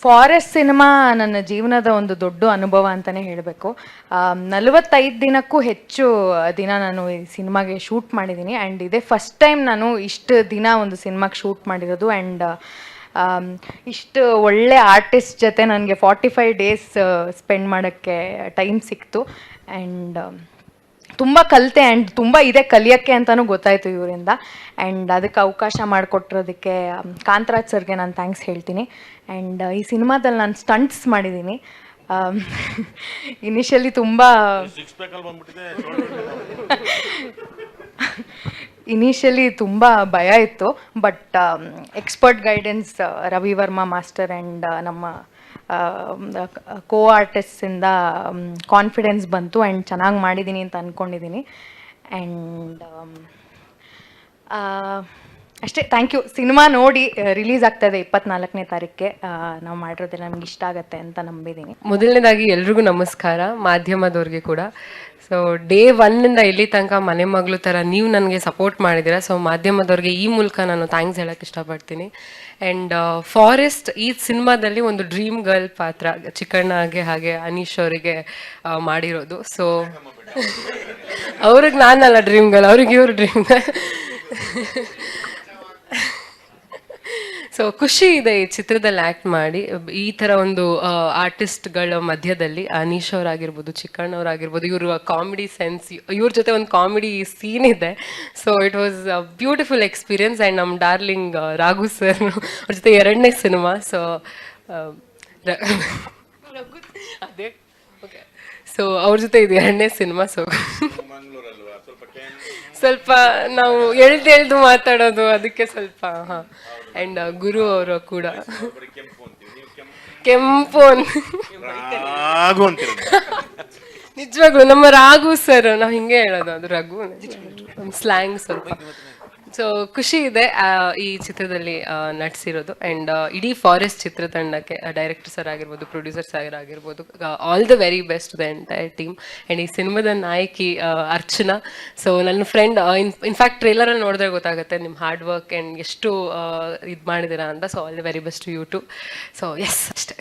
Forest cinema ನನ್ನ ಜೀವನದ ಒಂದು ದೊಡ್ಡ ಅನುಭವ ಅಂತಲೇ ಹೇಳಬೇಕು. 45 ದಿನಕ್ಕೂ ಹೆಚ್ಚು ದಿನ ನಾನು ಈ ಸಿನಿಮಾಗೆ ಶೂಟ್ ಮಾಡಿದ್ದೀನಿ. ಆ್ಯಂಡ್ ಇದೇ ಫಸ್ಟ್ ಟೈಮ್ ನಾನು ಇಷ್ಟು ದಿನ ಒಂದು ಸಿನಿಮಾಗೆ ಶೂಟ್ ಮಾಡಿರೋದು. ಆ್ಯಂಡ್ ಇಷ್ಟು ಒಳ್ಳೆ ಆರ್ಟಿಸ್ಟ್ ಜೊತೆ ನನಗೆ 45 ಡೇಸ್ ಸ್ಪೆಂಡ್ ಮಾಡೋಕ್ಕೆ ಟೈಮ್ ಸಿಕ್ತು. ಆ್ಯಂಡ್ ತುಂಬ ಕಲಿತೆ. ಆ್ಯಂಡ್ ತುಂಬ ಇದೆ ಕಲಿಯೋಕ್ಕೆ ಅಂತಲೂ ಗೊತ್ತಾಯಿತು ಇವರಿಂದ. ಆ್ಯಂಡ್ ಅದಕ್ಕೆ ಅವಕಾಶ ಮಾಡಿಕೊಟ್ಟಿರೋದಕ್ಕೆ ಕಾಂತರಾಜ್ ಸರ್ಗೆ ನಾನು ಥ್ಯಾಂಕ್ಸ್ ಹೇಳ್ತೀನಿ. ಆ್ಯಂಡ್ ಈ ಸಿನಿಮಾದಲ್ಲಿ ನಾನು ಸ್ಟಂಟ್ಸ್ ಮಾಡಿದ್ದೀನಿ. ಇನಿಷಿಯಲಿ ತುಂಬ ಭಯ ಇತ್ತು. But expert guidance Ravi Varma master and ನಮ್ಮ ಕೋ ಆರ್ಟಿಸ್ಟಿಂದ ಕಾನ್ಫಿಡೆನ್ಸ್ ಬಂತು. ಆ್ಯಂಡ್ ಚೆನ್ನಾಗಿ ಮಾಡಿದ್ದೀನಿ ಅಂತ ಅಂದ್ಕೊಂಡಿದ್ದೀನಿ. ಆ್ಯಂಡ್ ಅಷ್ಟೇ, ಥ್ಯಾಂಕ್ ಯು. ಸಿನಿಮಾ ನೋಡಿ ರಿಲೀಸ್ ಆಗ್ತಾಯಿದೆ 24ನೇ ತಾರೀಕಿಗೆ. ನಾವು ಮಾಡಿರೋದೆಲ್ಲ ನಮ್ಗೆ ಇಷ್ಟ ಆಗುತ್ತೆ ಅಂತ ನಂಬಿದ್ದೀನಿ. ಮೊದಲನೇದಾಗಿ ಎಲ್ರಿಗೂ ನಮಸ್ಕಾರ, ಮಾಧ್ಯಮದವ್ರಿಗೆ ಕೂಡ. ಸೊ ಡೇ 1 ಇಲ್ಲಿ ತನಕ ಮನೆ ಮಗಳು ಥರ ನೀವು ನನಗೆ ಸಪೋರ್ಟ್ ಮಾಡಿದ್ದೀರಾ. ಸೊ ಮಾಧ್ಯಮದವ್ರಿಗೆ ಈ ಮೂಲಕ ನಾನು ಥ್ಯಾಂಕ್ಸ್ ಹೇಳೋಕ್ಕೆ ಇಷ್ಟಪಡ್ತೀನಿ. ಆ್ಯಂಡ್ ಫಾರೆಸ್ಟ್ ಈ ಸಿನಿಮಾದಲ್ಲಿ ಒಂದು ಡ್ರೀಮ್ ಗರ್ಲ್ ಪಾತ್ರ ಚಿಕ್ಕಣ್ಣಗೆ ಹಾಗೆ ಅನೀಶ್ ಅವರಿಗೆ ಮಾಡಿರೋದು. ಸೊ ಅವ್ರಿಗೆ ನಾನಲ್ಲ ಡ್ರೀಮ್ ಗರ್ಲ್, ಅವ್ರಿಗೆ ಇವರು ಡ್ರೀಮ್ ಗರ್ಲ್. ಸೊ ಖುಷಿ ಇದೆ ಈ ಚಿತ್ರದಲ್ಲಿ ಆ್ಯಕ್ಟ್ ಮಾಡಿ. ಈ ಥರ ಒಂದು ಆರ್ಟಿಸ್ಟ್ಗಳ ಮಧ್ಯದಲ್ಲಿ ಅನೀಶ್ ಅವರಾಗಿರ್ಬೋದು, ಚಿಕ್ಕಣ್ಣವರಾಗಿರ್ಬೋದು, ಇವರು ಕಾಮಿಡಿ ಸೆನ್ಸ್, ಇವ್ರ ಜೊತೆ ಒಂದು ಕಾಮಿಡಿ ಸೀನ್ ಇದೆ. So it was a beautiful experience. And ನಮ್ಮ ಡಾರ್ಲಿಂಗ್ ರಾಘು ಸರ್ ಅವ್ರ ಜೊತೆ 2ನೇ ಸಿನಿಮಾ. ಸೊ ಅದೇ ಓಕೆ. ಸೊ ಅವ್ರ ಜೊತೆ ಇದು 2ನೇ ಸಿನಿಮಾ. ಸೊ ಸ್ವಲ್ಪ ನಾವು ಎಳ್ದು ಮಾತಾಡೋದು, ಅದಕ್ಕೆ ಸ್ವಲ್ಪ ಹಾಂ. ಆ್ಯಂಡ್ ಗುರು ಅವರು ಕೂಡ ಕೆಂಪು ನಿಜವಾಗ್ಲು ನಮ್ಮ ರಾಘು ಸರ್, ನಾವು ಹಿಂಗೆ ಹೇಳೋದು, ಅದು ರಘು ಸ್ಲ್ಯಾಂಗ್ ಸ್ವಲ್ಪ. ಸೊ ಖುಷಿ ಇದೆ ಈ ಚಿತ್ರದಲ್ಲಿ ನಟಿಸಿರೋದು. ಆ್ಯಂಡ್ ಇಡೀ ಫಾರೆಸ್ಟ್ ಚಿತ್ರತಂಡಕ್ಕೆ ಡೈರೆಕ್ಟರ್ ಸರ್ ಆಗಿರ್ಬೋದು, ಪ್ರೊಡ್ಯೂಸರ್ ಸರ್ ಆಗಿರ್ಬೋದು, all the very best the entire team. And ಈ ಸಿನಿಮಾದ ನಾಯಕಿ ಅರ್ಚನಾ. ಸೊ ನನ್ನ ಫ್ರೆಂಡ್, ಇನ್ಫ್ಯಾಕ್ಟ್ ಟ್ರೇಲರಲ್ಲಿ ನೋಡಿದ್ರೆ ಗೊತ್ತಾಗುತ್ತೆ ನಿಮ್ಮ ಹಾರ್ಡ್ ವರ್ಕ್ ಆ್ಯಂಡ್ ಎಷ್ಟು ಇದು ಮಾಡಿದ್ದೀರಾ ಅಂತ. So all the very best you too. So yes, ಅಷ್ಟೇ.